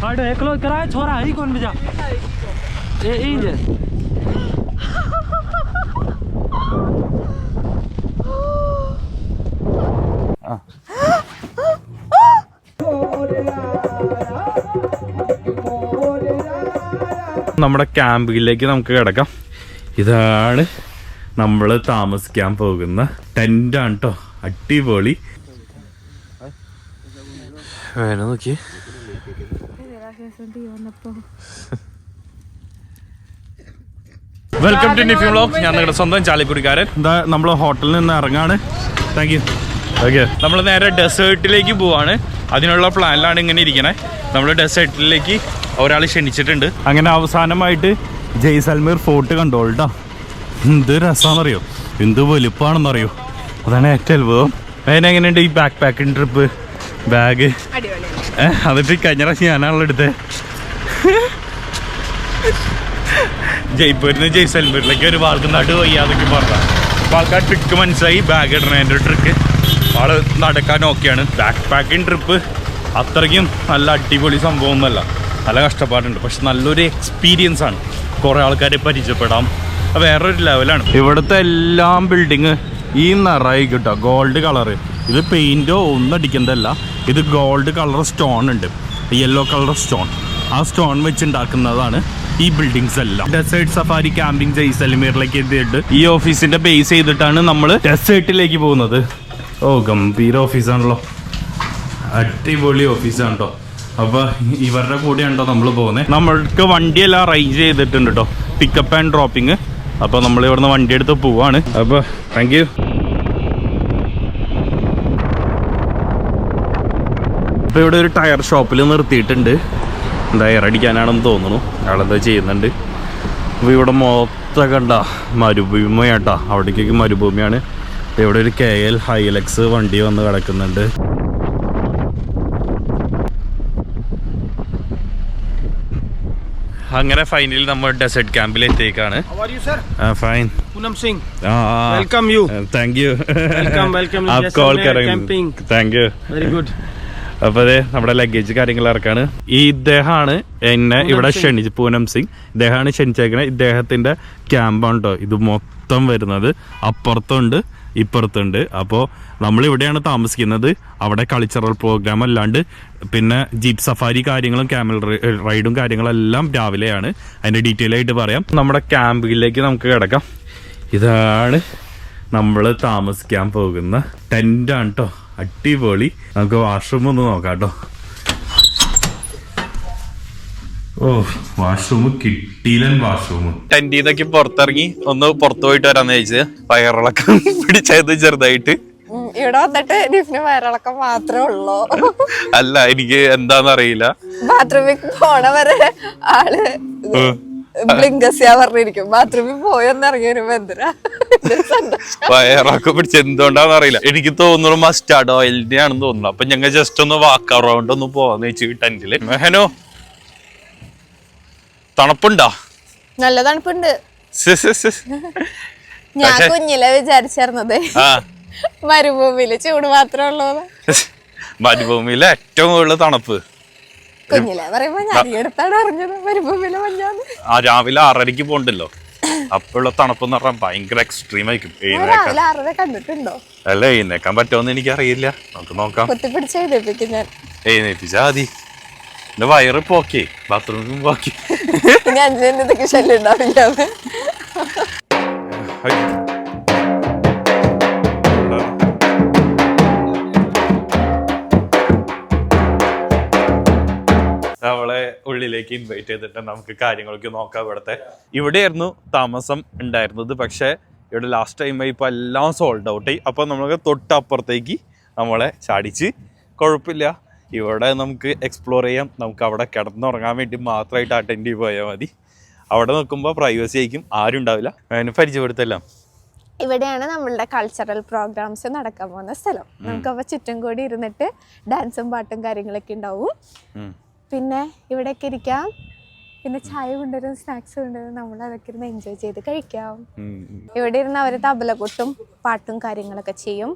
गाड़ी एकलो कराए छोरा ही कौन बजा ए जे നമ്മുടെ ക്യാമ്പിലേക്ക് നമുക്ക് കിടക്കാം. ഇതാണ് നമ്മൾ താമസിക്കാൻ പോകുന്ന ടെന്റാണ് കേട്ടോ. അടിപൊളി. നോക്കി വെൽക്കം ടു നിഫ്യൂ വ്ലോഗ്. ഞാൻ നിങ്ങളുടെ സ്വന്തം ചാലിക്കുടിക്കാരൻ. എന്താ നമ്മൾ ഹോട്ടലിൽ നിന്ന് ഇറങ്ങാണ്. Thank you. ഓക്കെ, നമ്മൾ നേരെ ഡെസേർട്ടിലേക്ക് പോവാണ്. അതിനുള്ള പ്ലാനിലാണ് ഇങ്ങനെ ഇരിക്കണേ. നമ്മൾ ഡെസേർട്ടിലേക്ക് ഒരാൾ ക്ഷണിച്ചിട്ടുണ്ട്. അങ്ങനെ അവസാനമായിട്ട് ജയ്സൽമീർ ഫോർട്ട് കണ്ടോളൂ കേട്ടോ. എന്ത് രസമാണെന്നറിയോ, എന്ത് വലുപ്പാണെന്നറിയോ, അതാണ് ഏറ്റവും അത്ഭുതം. അതിനെങ്ങനെയുണ്ട് ഈ ബാക്ക് പാക്കിംഗ് ട്രിപ്പ്? ബാഗ് അതിട്ട് കഴിഞ്ഞ പ്രാവശ്യം ഞാനാണല്ലോ എടുത്തത്. ജയ്പൂരിൽ നിന്ന് ജയ്സൽമീറിലേക്ക് ഒരു ആൾക്ക് നടു വയ്യാതൊക്കെ പറഞ്ഞാൽ അപ്പോൾ ആൾക്കാർ ട്രിക്ക് മനസ്സിലായി. ബാഗ് ഇടണതിൻ്റെ ഒരു ട്രിക്ക് ആൾ നടക്കാൻ ഓക്കെയാണ്. ബാക്ക് പാക്കിംഗ് ട്രിപ്പ് അത്രയ്ക്കും നല്ല അടിപൊളി സംഭവമൊന്നുമല്ല, നല്ല കഷ്ടപ്പാടുണ്ട്. പക്ഷെ നല്ലൊരു എക്സ്പീരിയൻസ് ആണ്. കുറേ ആൾക്കാരെ പരിചയപ്പെടാം, വേറൊരു ലെവലാണ്. ഇവിടുത്തെ എല്ലാം ബിൽഡിങ് ഈ നിറയി കിട്ടുക ഗോൾഡ് കളറ്. ഇത് പെയിൻറ്റോ ഒന്നും അടിക്കുന്നതല്ല, ഇത് ഗോൾഡ് കളർ സ്റ്റോൺ ഉണ്ട്, യെല്ലോ കളർ സ്റ്റോൺ. ആ സ്റ്റോൺ വെച്ചുണ്ടാക്കുന്നതാണ് ഈ ബിൽഡിങ്സ് എല്ലാം. ഡെസേർട്ട് സഫാരി ക്യാമ്പിംഗ് ജയ്സൽമീറിലേക്ക് എത്തിയിട്ട് ഈ ഓഫീസിന്റെ ബേസ് ചെയ്തിട്ടാണ് നമ്മൾ ഡെസേർട്ടിലേക്ക് പോകുന്നത്. ഓ ഗംഭീര ഓഫീസാണല്ലോ, അടിപൊളി ഓഫീസാണ് കേട്ടോ. അപ്പോൾ ഇവരുടെ കൂടെയാണോ നമ്മൾ പോകുന്നത്. നമ്മൾക്ക് വണ്ടിയെല്ലാം അറേഞ്ച് ചെയ്തിട്ടുണ്ട് കേട്ടോ, പിക്കപ്പ് ആൻഡ് ഡ്രോപ്പിങ്. അപ്പോൾ നമ്മൾ ഇവിടുന്ന് വണ്ടി എടുത്ത് പോവാണ്. അപ്പോൾ താങ്ക് യു. അപ്പോൾ ഇവിടെ ഒരു ടയർ ഷോപ്പിൽ നിർത്തിയിട്ടുണ്ട്. ടയർ അടിക്കാനാണെന്ന് തോന്നുന്നു, അയാളെന്താ ചെയ്യുന്നുണ്ട്. അപ്പോൾ ഇവിടെ മൊത്തം കണ്ട മരുഭൂമിയാട്ടാ, അവിടേക്കൊക്കെ മരുഭൂമിയാണ്. ഇവിടെ ഒരു KL ഹൈലക്സ് വണ്ടി വന്ന് കിടക്കുന്നുണ്ട്. അങ്ങനെ ഫൈനലി നമ്മൾ ഡെസേർട്ട് ക്യാമ്പിൽ എത്തിയേക്കാണ്. Fine. Poonam Singh welcome you. Thank you. Welcome thank you. Very good. അപ്പോൾ അതെ നമ്മുടെ ലഗേജ് കാര്യങ്ങൾ ഇറക്കാണ്. ഇദ്ദേഹമാണ് എന്നെ ഇവിടെ ക്ഷണിച്ച്, പൂനം സിംഗ് ഇദ്ദേഹമാണ് ക്ഷണിച്ചേക്കുന്നത്. ഇദ്ദേഹത്തിൻ്റെ ക്യാമ്പാണ് കേട്ടോ ഇത് മൊത്തം വരുന്നത്. അപ്പുറത്തുണ്ട് ഇപ്പുറത്തുണ്ട്. അപ്പോൾ നമ്മളിവിടെയാണ് താമസിക്കുന്നത്. അവിടെ കൾച്ചറൽ പ്രോഗ്രാം അല്ലാണ്ട് പിന്നെ ജീപ്പ് സഫാരി കാര്യങ്ങളും ക്യാമൽ റൈഡും കാര്യങ്ങളെല്ലാം രാവിലെയാണ്. അതിൻ്റെ ഡീറ്റെയിൽ ആയിട്ട് പറയാം. നമ്മുടെ ക്യാമ്പിലേക്ക് നമുക്ക് കിടക്കാം. ഇതാണ് നമ്മൾ താമസിക്കാൻ പോകുന്ന ടെന്റാണ് കേട്ടോ. അടിപൊളി. നമുക്ക് വാഷ്റൂം ഒന്ന് നോക്കാം കേട്ടോ. ഓ വാഷ്റൂം കിട്ടിയില്ല. വാഷ്റൂം ടെന്റിൽ നിന്നൊക്കെ പുറത്തിറങ്ങി ഒന്ന് പുറത്തു പോയിട്ട് വരാന്ന് ചോദിച്ചത്. വയറിളക്കം പിടിച്ചത് ചെറുതായിട്ട്. ഇവിടെ വന്നിട്ട് ഡിഫിന് വയറിളക്കം മാത്രമേ ഉള്ളൂ. അല്ല എനിക്ക് എന്താന്ന് അറിയില്ല. ബാത്റൂമിൽ പോണ വരെ ആള് ബ്ലിങ്കസ്യാ പറഞ്ഞിരിക്കും. ബാത്റൂമിൽ പോയൊന്ന് ഇറങ്ങി വരുമ്പോ എന്തിനാ വയറൊക്കെ പിടിച്ച് എന്തുകൊണ്ടാന്ന് അറിയില്ല. എനിക്ക് തോന്നുന്നു മസ്റ്റാർഡ് ഓയിലിന്റെ ആണെന്ന് തോന്നുന്നു. അപ്പൊ ഞങ്ങൾ ജസ്റ്റ് ഒന്ന് വാക്ക് അറൗണ്ട് ഒന്ന് പോവാന്ന് വെച്ചു ടെന്റില്. മെഹനോ തണുപ്പുണ്ടോ? നല്ല തണുപ്പുണ്ട്. ഞാൻ കുഞ്ഞിലെ വിചാരിച്ചിരുന്നത് മരുഭൂമിയില് ചൂട് മാത്രമേ ഉള്ളൂ. മരുഭൂമിയിലെ ഏറ്റവും കൂടുതൽ തണുപ്പ് കുഞ്ഞിലെ പറയുമ്പോ ഞാൻ എടുത്താണ് അറിഞ്ഞത് മരുഭൂമിയിലെ മഞ്ഞാന്ന്. ആ രാവിലെ 6:30 പോണ്ടല്ലോ, അപ്പോഴുള്ള തണുപ്പ് എന്ന് പറഞ്ഞാൽ ഭയങ്കര എക്സ്ട്രീം ആയിരിക്കും. കണ്ടിട്ടുണ്ടോ? അല്ല എഴുന്നേക്കാൻ പറ്റുമെന്ന് എനിക്ക് അറിയില്ല. നമുക്ക് നോക്കാം. കുത്തിപ്പിടിച്ച് എഴുന്നേപ്പിക്കും ഞാൻ. എഴുന്നേപ്പിച്ചാ മതി. എന്റെ വയറ് പോക്കേ, ബാത്റൂമിൽ പോക്കി. ഞാൻ ഇതൊക്കെ ശല്യം ഉണ്ടാവില്ല. നമ്മളെ ഉള്ളിലേക്ക് ഇൻവൈറ്റ് ചെയ്തിട്ട് നമുക്ക് കാര്യങ്ങളൊക്കെ നോക്കാം. ഇവിടെയായിരുന്നു താമസം ഉണ്ടായിരുന്നത്. പക്ഷേ ഇവിടെ ലാസ്റ്റ് ടൈം ഇപ്പോൾ എല്ലാം സോൾഡ് ഔട്ട് ആയി. അപ്പോൾ നമുക്ക് തൊട്ടപ്പുറത്തേക്ക് നമ്മളെ ചാടിച്ച് കുഴപ്പമില്ല. ഇവിടെ നമുക്ക് എക്സ്പ്ലോർ ചെയ്യാം. നമുക്ക് അവിടെ കിടന്നുറങ്ങാൻ വേണ്ടി മാത്രമായിട്ട് അറ്റൻഡ് പോയാൽ മതി. അവിടെ നോക്കുമ്പോൾ പ്രൈവസി ആയിരിക്കും, ആരും ഉണ്ടാവില്ല. അതിന് പരിചയപ്പെടുത്തല്ലാം. ഇവിടെയാണ് നമ്മളുടെ കൾച്ചറൽ പ്രോഗ്രാംസ് നടക്കാൻ പോകുന്ന സ്ഥലം. നമുക്കപ്പോൾ ചുറ്റും കൂടി ഇരുന്നിട്ട് ഡാൻസും പാട്ടും കാര്യങ്ങളൊക്കെ ഉണ്ടാവും. പിന്നെ ഇവിടെയൊക്കെ ഇരിക്കാം. പിന്നെ ചായ കൊണ്ടുവരും, സ്നാക്സ് കൊണ്ടുവരും. നമ്മൾ അതൊക്കെ ഇരുന്ന് എൻജോയ് ചെയ്ത് കഴിക്കാം. ഇവിടെ ഇരുന്ന് അവർ തബലകൊട്ടും പാട്ടും കാര്യങ്ങളൊക്കെ ചെയ്യും.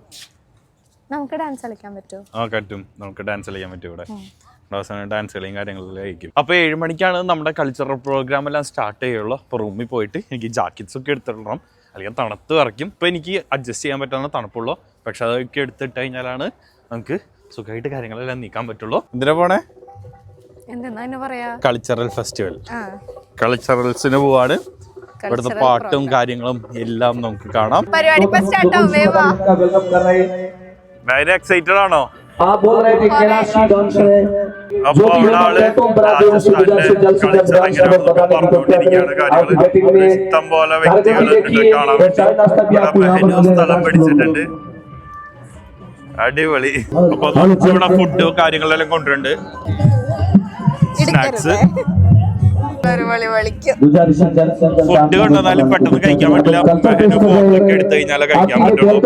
നമുക്ക് ഡാൻസ് കളിക്കാൻ പറ്റുമോ? പറ്റും. നമുക്ക് ഡാൻസ് കളിക്കാൻ പറ്റും. ഇവിടെ അവസാനം ഡാൻസ് കളിയും കാര്യങ്ങളെല്ലാം ആയിരിക്കും. അപ്പോൾ 7 മണിക്കാണ് നമ്മുടെ കൾച്ചറൽ പ്രോഗ്രാം എല്ലാം സ്റ്റാർട്ട് ചെയ്യുള്ളൂ. അപ്പോൾ റൂമിൽ പോയിട്ട് എനിക്ക് ജാക്കറ്റ്സ് ഒക്കെ എടുത്തിടണം, അല്ലെങ്കിൽ തണുത്ത് വരയ്ക്കും. ഇപ്പോൾ എനിക്ക് അഡ്ജസ്റ്റ് ചെയ്യാൻ പറ്റുന്ന തണുപ്പുള്ളൂ, പക്ഷെ അതൊക്കെ എടുത്തിട്ട് കഴിഞ്ഞാലാണ് നമുക്ക് സുഖമായിട്ട് കാര്യങ്ങളെല്ലാം നീക്കാൻ പറ്റുള്ളൂ. എന്തിനാ പോണേ? കൾച്ചറൽ ഫെസ്റ്റിവൽ, കൾച്ചറൽസിന് പോവാണ്. ഇവിടുത്തെ പാട്ടും കാര്യങ്ങളും എല്ലാം നമുക്ക് കാണാം. ഭയങ്കര എക്സൈറ്റഡ് ആണോ? അപ്പോൾ അവിടെ ആള് പറഞ്ഞുകൊണ്ടിരിക്കുകയാണ് കാര്യങ്ങൾ. ഇഷ്ടം പോലെ വ്യക്തികൾ കാണാൻ പറ്റും. സ്ഥലം പിടിച്ചിട്ടുണ്ട്, അടിപൊളി. അപ്പൊ ഇവിടെ ഫുഡ് കാര്യങ്ങളെല്ലാം കൊണ്ടുവരുന്നുണ്ട്, സ്നാക്സ്. ഫുഡ് കൊണ്ടുവന്നാലും പെട്ടെന്ന് കഴിക്കാൻ പറ്റില്ല, ഫോട്ടോയൊക്കെ എടുത്തു കഴിഞ്ഞാലേ കഴിക്കാൻ പറ്റുള്ളൂ.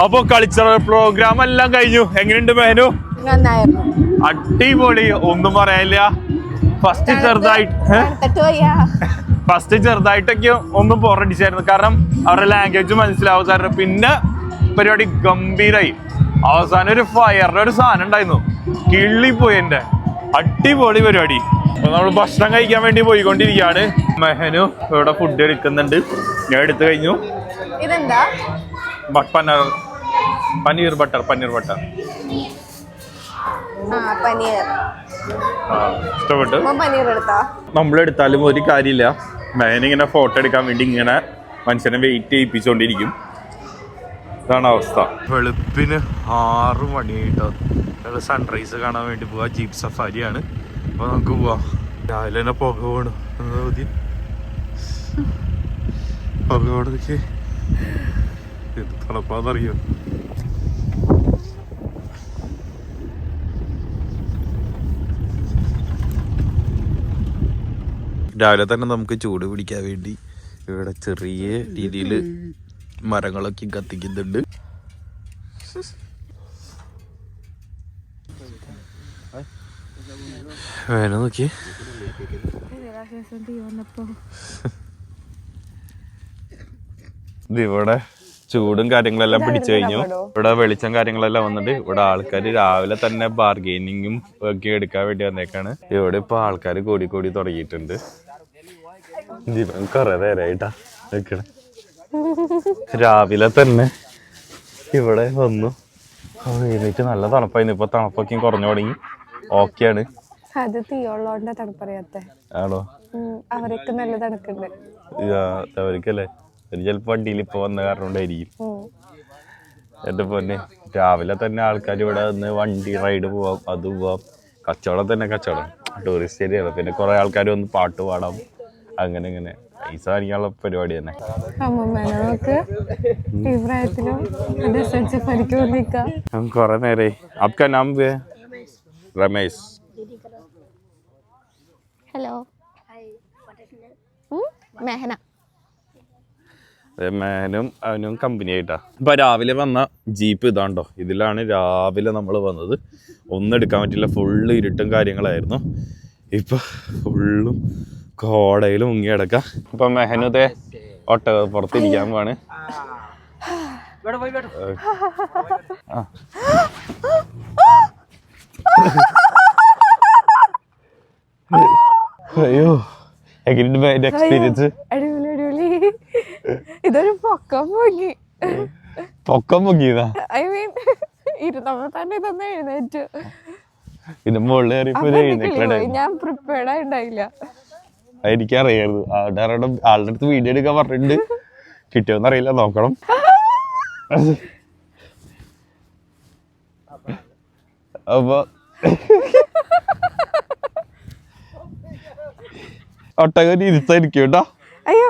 അപ്പൊ കൾച്ചറൽ പ്രോഗ്രാം എല്ലാം കഴിഞ്ഞു. എങ്ങനെയുണ്ട് മേനു? അടിപൊളി, ഒന്നും പറയാനില്ല. ഫസ്റ്റ് ചെറുതായിട്ടൊക്കെ ഒന്നും പോറടിച്ചായിരുന്നു, കാരണം അവരുടെ ലാംഗ്വേജ് മനസ്സിലാവുമായിരുന്നു. പിന്നെ പരിപാടി ഗംഭീരായി. അവസാനം ഒരു ഫയറിന്റെ ഒരു സാധനം ഉണ്ടായിരുന്നു, കിള്ളിപ്പോയി എന്റെ. അടിപൊളി പരിപാടി. അപ്പൊ നമ്മൾ ഭക്ഷണം കഴിക്കാൻ വേണ്ടി പോയിക്കൊണ്ടിരിക്കുകയാണ്. മെഹനു ഇവിടെ ഫുഡ് എടുക്കുന്നുണ്ട്, ഞാൻ എടുത്തു കഴിഞ്ഞു. ഇതെന്താ? പനീർ ബട്ടർ ഇഷ്ടപ്പെട്ടു. നമ്മളെടുത്താലും ഒരു കാര്യമില്ല, മേനിങ്ങനെ ഫോട്ടോ എടുക്കാൻ വേണ്ടി ഇങ്ങനെ മനുഷ്യനെ വെയിറ്റ് ചെയ്യിപ്പിച്ചുകൊണ്ടിരിക്കും. ഇതാണ് അവസ്ഥ. വെളുപ്പിന് 6 മണിയായിട്ടോ. ഞങ്ങൾ സൺറൈസ് കാണാൻ വേണ്ടി പോവാ. ജീപ്പ് സഫാരിയാണ്. അപ്പോൾ നമുക്ക് പോവാം. രാവിലെ തന്നെ പുക പോകണം, പുക പോകണതൊക്കെ എന്ത് തണുപ്പാന്നറിയോ. രാവിലെ തന്നെ നമുക്ക് ചൂട് പിടിക്കാൻ വേണ്ടി ഇവിടെ ചെറിയ രീതിയിൽ മരങ്ങളൊക്കെ കത്തിക്കുന്നുണ്ട്. വേന നോക്കി ഇവിടെ ചൂടും കാര്യങ്ങളെല്ലാം പിടിച്ചു കഴിഞ്ഞു. ഇവിടെ വെളിച്ചം കാര്യങ്ങളെല്ലാം വന്നിട്ട് ഇവിടെ ആൾക്കാർ രാവിലെ തന്നെ ബാർഗെയിനിങ്ങും ഒക്കെ എടുക്കാൻ വേണ്ടി വന്നേക്കാണ്. ഇവിടെ ഇപ്പൊ ആൾക്കാർ കൂടി തുടങ്ങിയിട്ടുണ്ട്. ജീവൻ കൊറേ നേരമായിട്ടാ നിക്കണേ. രാവിലെ തന്നെ ഇവിടെ വന്നു. എഴുന്നേറ്റ് നല്ല തണുപ്പായിരുന്നു. ഇപ്പൊ തണുപ്പൊക്കെ കുറഞ്ഞു തുടങ്ങി. ഓക്കെയാണ്. അത് തീയുള്ളോണ്ട തണുപ്പറിയാത്ത ആണോ? അവർക്ക് നല്ല തണുക്കുണ്ട്. അവർക്കല്ലേ, ഒരു ചിലപ്പോ വണ്ടിയിൽ ഇപ്പൊ വന്ന കാരണം കൊണ്ടായിരിക്കും. എന്റെ പൊന്നെ, രാവിലെ തന്നെ ആൾക്കാർ ഇവിടെ വന്ന് വണ്ടി റൈഡ് പോവാം, അത് പോവാം. കച്ചവടം തന്നെ കച്ചവടം, ടൂറിസ്റ്റ് ഏരിയയാണ്. പിന്നെ കുറെ ആൾക്കാർ വന്ന് പാട്ട് പാടാം, അങ്ങനെ ഇങ്ങനെ പൈസ കാണിക്കാനുള്ള പരിപാടി തന്നെ. കൊറേ നേരായി. आपका नाम है? रमेश. हेलो, मेहना. മേനും അവനും കമ്പനി ആയിട്ടാ. ഇപ്പൊ രാവിലെ വന്ന ജീപ്പ് ഇതാണ്ടോ, ഇതിലാണ് രാവിലെ നമ്മൾ വന്നത്. ഒന്നും എടുക്കാൻ പറ്റില്ല, ഫുള്ള് ഇരുട്ടും കാര്യങ്ങളായിരുന്നു. ഇപ്പൊ ഫുള്ളും കോടയിൽ മുങ്ങി കിടക്കാം. ഇപ്പൊ മെഹനുദേ ഒട്ടകപ്പുറത്തിരിക്കാൻ പോവാണ്. അയ്യോ എങ്ങനെയുണ്ട് എക്സ്പീരിയൻസ്? അടിപൊളി അടിപൊളി. ഇതൊരു പൊക്കം പൊങ്ങിയതാ. ഐ മീൻ ഇരുന്നപ്പോ തന്നെ ഇതൊന്നും എഴുന്നേറ്റു. ഇത് മുകളിൽ കയറിയപ്പോ ഞാൻ പ്രിപ്പയർഡ് ആയിണ്ടായില്ല. എനിക്കറിയായിരുന്നു. ആളുടെ അടുത്ത് വീഡിയോ എടുക്കാൻ പറഞ്ഞിട്ടുണ്ട്. കിട്ടിയോന്ന് അറിയില്ല, നോക്കണം. അപ്പൊ ഒട്ടകം ഇരുത്തായിരിക്കും കേട്ടോ. അയ്യോ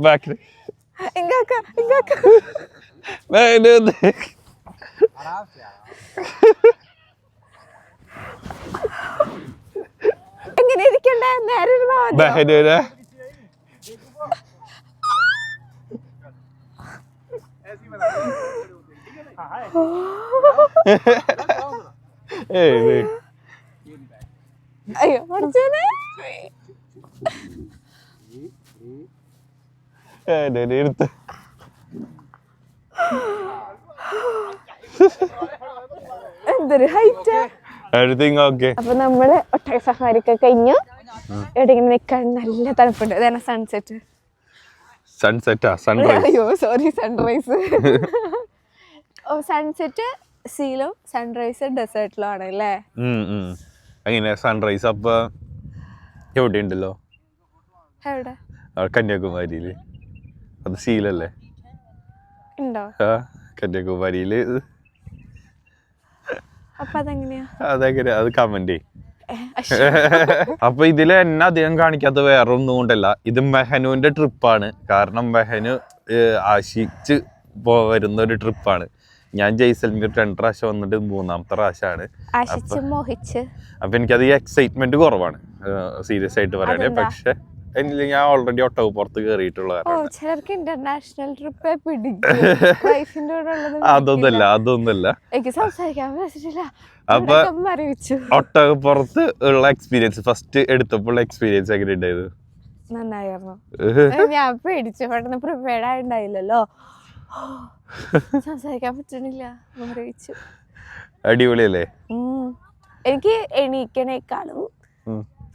ബാക്കിൽ എങ്ങനെ ഇരിക്കണ്ടേ? നേരെ ബഹനൂര് അയ്യോ പഠിച്ചേനെ. എടുത്ത് എന്തൊരു ഹൈറ്റ്. അപ്പൊ നമ്മള് ഒട്ടക സഫാരിക്ക് കഴിഞ്ഞു. എവിടെയെങ്കിലും നിക്കാൻ നല്ല തണുപ്പുണ്ട്. ഇതാണ് സൺസെറ്റ്. അയ്യോ സോറി, സൺറൈസ്. സൺസെറ്റ് സീലും സൺറൈസ് ഡെസേർട്ടിലും ആണ് അല്ലേ? അങ്ങനെ സൺറൈസ് അപ്പൊ എവിടെ ഉണ്ടല്ലോ? എവിടെ? കന്യാകുമാരിയില്. അത് സീലല്ലേ? ഉണ്ടോ? കന്യാകുമാരിയില്. അപ്പൊ അതെങ്ങനെയാ? അതെങ്ങനെയാ? അത് കമന്റ്. അപ്പൊ ഇതില് എന്നെ അധികം കാണിക്കാത്ത വേറെ ഒന്നും കൊണ്ടല്ല, ഇത് മെഹനുവിന്റെ ട്രിപ്പാണ്. കാരണം മെഹനു ആശിച്ച് വരുന്ന ഒരു ട്രിപ്പാണ്. ഞാൻ ജയ്സൽമീർ 2 പ്രാവശ്യം വന്നിട്ട് 3ാമത്തെ പ്രാവശ്യമാണ്. അപ്പൊ എനിക്കത് എക്സൈറ്റ്മെന്റ് കുറവാണ്, സീരിയസ് ആയിട്ട് പറയണേ. പക്ഷെ ഞാൻ ഓൾറെഡി ഒട്ടകപ്പുറത്ത് കയറിയിട്ടുള്ള അതൊന്നല്ല. അപ്പൊ ഒട്ടകപ്പുറത്ത് ഉള്ള എക്സ്പീരിയൻസ്, ഫസ്റ്റ് എടുത്തപ്പോൾ എക്സ്പീരിയൻസ് എങ്ങനെ ഉണ്ടായത്? നന്നായിരുന്നു. ഞാൻ പേടിച്ചു, പെട്ടെന്ന് പ്രിപ്പയർഡ് ആയിണ്ടായില്ലല്ലോ, സംസാരിക്കാൻ പറ്റണില്ല. അടിപൊളിയല്ലേ? എനിക്ക് എണീക്കണേക്കാളും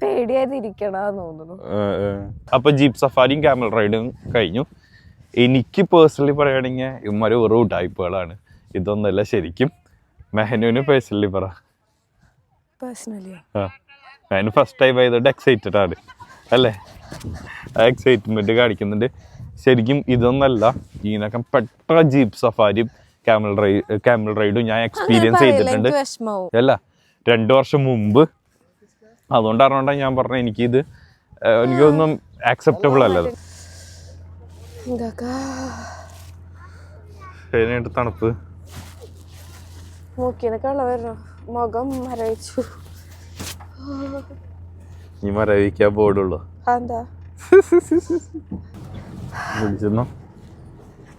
പേടിയാതിരിക്കണമെന്ന് തോന്നുന്നു. അപ്പൊ ജീപ്പ് സഫാരിയും ക്യാമൽ റൈഡും കഴിഞ്ഞു. എനിക്ക് പേഴ്സണലി പറയുകയാണെങ്കിൽ ഇവന്മാര് വെറും ഉഡായിപ്പുകളാണ്. ഇതൊന്നല്ല ശരിക്കും. മെഹനുവിന് പേഴ്സണലി പറ. മെഹനു ഫസ്റ്റ് ടൈം ആയതുകൊണ്ട് എക്സൈറ്റഡ് ആണ് അല്ലേ? ആ എക്സൈറ്റ്മെന്റ് കാണിക്കുന്നുണ്ട്. ശരിക്കും ഇതൊന്നല്ല, ഇതിനൊക്കെ പെട്ടെന്ന് ജീപ്പ് സഫാരിയും ക്യാമൽ റൈഡും ഞാൻ എക്സ്പീരിയൻസ് ചെയ്തിട്ടുണ്ട്. അല്ല 2 വർഷം മുമ്പ്. അതുകൊണ്ടാണ് ഞാൻ പറഞ്ഞത് എനിക്കിത് എനിക്കൊന്നും ആക്സെപ്റ്റബിൾ അല്ലത്. തണുപ്പ് മുഖം മരവിച്ചു. ഈ മരവിക്കാൻ ബോർഡുള്ളൂ.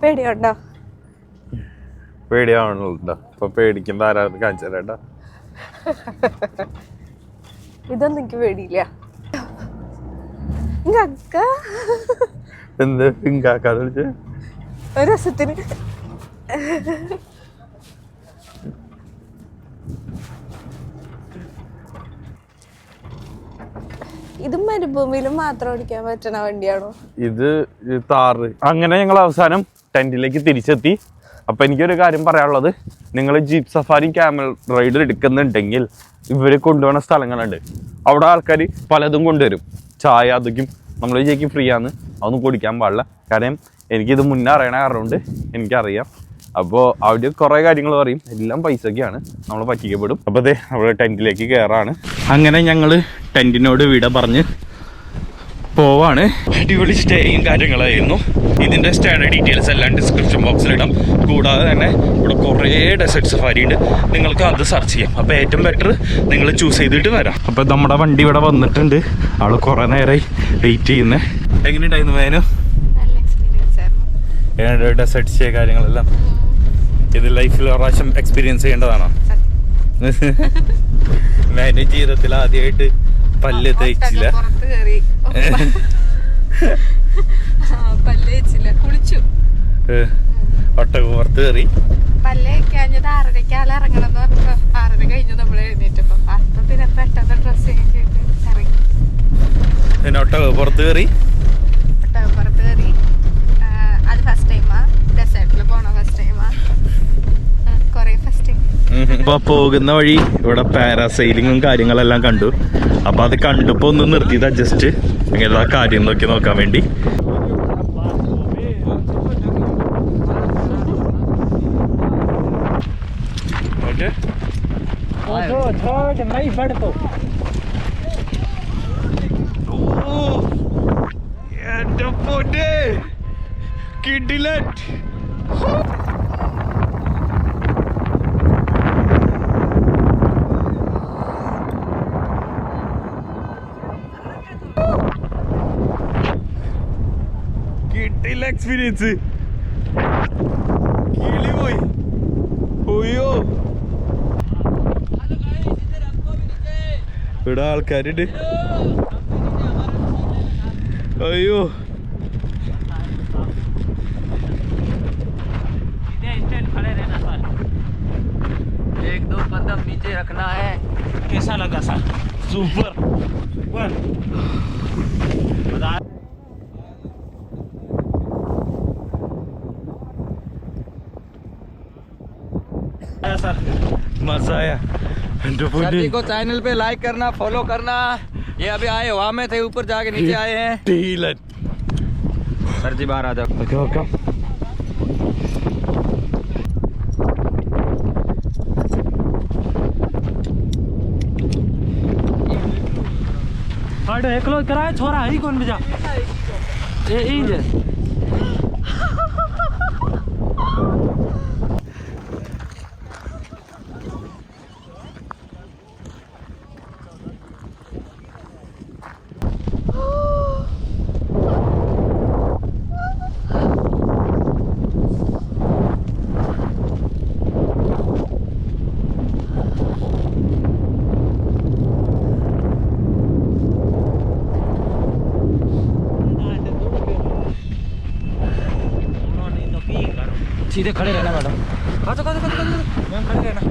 പേടിയുണ്ടോ? പേടിയാവണല്ലോ. അപ്പൊ പേടിക്കുമ്പോ ആരാണ് കാണിച്ചേട്ടാ? ഇതൊന്നും എനിക്ക് പേടിയില്ല. എന്ത് ഇങ്കാക്കാന്ന് വിളിച്ചേ? ഒരു രസത്തിന്. ഇത് മരുഭൂമിയിലും മാത്രം ഓടിക്കാൻ പറ്റണ വണ്ടിയാണോ? ഇത് താറ്. അങ്ങനെ ഞങ്ങൾ അവസാനം ടെന്റിലേക്ക് തിരിച്ചെത്തി. അപ്പൊ എനിക്കൊരു കാര്യം പറയാനുള്ളത്, നിങ്ങൾ ജീപ്പ് സഫാരി ക്യാമൽ റൈഡ് എടുക്കുന്നുണ്ടെങ്കിൽ ഇവര് കൊണ്ടുപോകുന്ന സ്ഥലങ്ങളുണ്ട്. അവിടെ ആൾക്കാർ പലതും കൊണ്ടുവരും. ചായ അതൊക്കെ നമ്മൾ വിചാരിക്കും ഫ്രീ ആണ്, അതൊന്നും കുടിക്കാൻ പാടില്ല. കാരണം എനിക്കിത് മുന്നേ അറിയണ കാരണം കൊണ്ട് എനിക്കറിയാം. അപ്പോൾ അവിടെ കുറേ കാര്യങ്ങൾ പറയും, എല്ലാം പൈസയ്ക്കാണ്, നമ്മൾ പറ്റിക്കപ്പെടും. അപ്പോൾ അതെ അവിടെ ടെൻറ്റിലേക്ക് കയറാണ്. അങ്ങനെ ഞങ്ങൾ ടെൻറ്റിനോട് വിട പറഞ്ഞ് പോവാണ്. അടിപൊളി സ്റ്റേയും കാര്യങ്ങളായിരുന്നു. ഇതിൻ്റെ സ്റ്റേയുടെ ഡീറ്റെയിൽസ് എല്ലാം ഡിസ്ക്രിപ്ഷൻ ബോക്സിലിടാം. കൂടാതെ തന്നെ ഇവിടെ കുറേ ഡെസേർട്ട് സഫാരി ഉണ്ട്, നിങ്ങൾക്ക് അത് സെർച്ച് ചെയ്യാം. അപ്പോൾ ഏറ്റവും ബെറ്റർ നിങ്ങൾ ചൂസ് ചെയ്തിട്ട് വരാം. അപ്പോൾ നമ്മുടെ വണ്ടി ഇവിടെ വന്നിട്ടുണ്ട്. ആൾ കുറേ നേരമായി വെയിറ്റ് ചെയ്യുന്നത്. എങ്ങനെയുണ്ടായിരുന്നു വേനു? ഡെസേർട്ട് സ്റ്റേ കാര്യങ്ങളെല്ലാം ഇത് ലൈഫിൽ ഒരു പ്രാവശ്യം എക്സ്പീരിയൻസ് ചെയ്യേണ്ടതാണോ? വേനു ജീവിതത്തിൽ ആദ്യമായിട്ട് പല്ല് തേച്ചില്ല. പല്ലേച്ചില്ല, കുളിച്ചു. ഒട്ടകപ്പുറത്ത് കയറി. പല്ലേക്കാഞ്ഞത് 6:30 ഇറങ്ങണം എന്ന് പറഞ്ഞപ്പോ 6:30 കഴിഞ്ഞു നമ്മൾ എഴുന്നേറ്റപ്പോ. അപ്പൊ പിന്നെ പെട്ടെന്ന് ഡ്രസ് ചേഞ്ച് ചെയ്ത് ഇറങ്ങി. പിന്നെ ഒട്ടകപ്പുറത്ത് കയറി. ഒട്ടകപ്പുറത്ത് കയറി. അത് ഫസ്റ്റ് ടൈമാ. ഡെസേർട്ടിൽ പോണ ഫസ്റ്റ് ടൈമാ. കൊറേ ഫസ്റ്റ് ടൈം. അപ്പൊ പോകുന്ന വഴി ഇവിടെ പാരാസൈലിങ്ങും കാര്യങ്ങളെല്ലാം കണ്ടു. അപ്പൊ അത് കണ്ടപ്പോ ഒന്ന് നിർത്തിയത് ജസ്റ്റ് ഇങ്ങനത്തെ കാര്യം നോക്കാൻ വേണ്ടി. എക്സ്പീരിയൻസ് കിളി പോയി. ഓയോ ഇവിടെ ആൾക്കാരുണ്ട്. അയ്യോ एक दो कदम नीचे रखना है. कैसा लगा सर? सुपर. सर मजा आया. सर जी को चैनल पे लाइक करना, फॉलो करना. ये अभी आए वहाँ में थे, ऊपर जाके नीचे आए हैं. सर जी बाहर आ जाओ. ओके. एकलो कराए छोरा ही कौन बजा ए जे सीधे खड़े रहना मैडम. मैम खड़े रहना.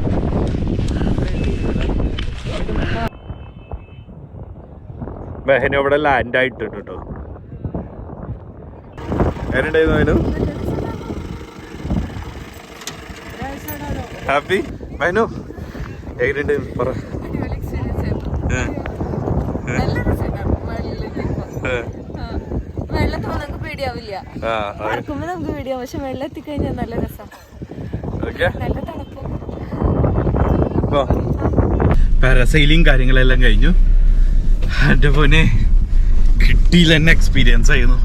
മെഹന ഇവിടെ ലാൻഡ് ആയിട്ടുണ്ട് കേട്ടോ. എങ്ങനെയുണ്ടായിരുന്നു മെഹനു? ഹാപ്പി മെഹനു? എങ്ങനെയുണ്ട് പറ. വെള്ളത്തിൽ നമുക്ക് പേടിയാവില്ല. പറക്കുമ്പോ നമുക്ക് പേടിയാവും, പക്ഷെ വെള്ളത്തിൽ കഴിഞ്ഞാൽ നല്ല രസം. നല്ല തണുപ്പ്. പാരാസൈലിങ് കാര്യങ്ങളെല്ലാം കഴിഞ്ഞു. എൻ്റെ പോലെ കിട്ടിയില്ല തന്നെ എക്സ്പീരിയൻസ് ആയിരുന്നു.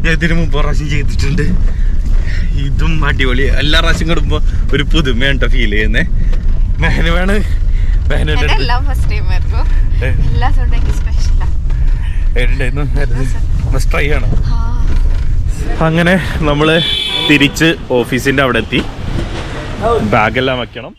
ഞാൻ ഇതിന് മുമ്പ് പ്രാവശ്യം ചെയ്തിട്ടുണ്ട്. ഇതും അടിപൊളി. എല്ലാ പ്രാവശ്യം കിടുമ്പോ ഒരു പുതുമയുണ്ടോ ഫീൽ ചെയ്യുന്നേ. മെഹന വേണം. ട്രൈ ചെയ്യണം. അങ്ങനെ നമ്മള് തിരിച്ച് ഓഫീസിന്റെ അവിടെ എത്തി. ബാഗെല്ലാം വെക്കണം.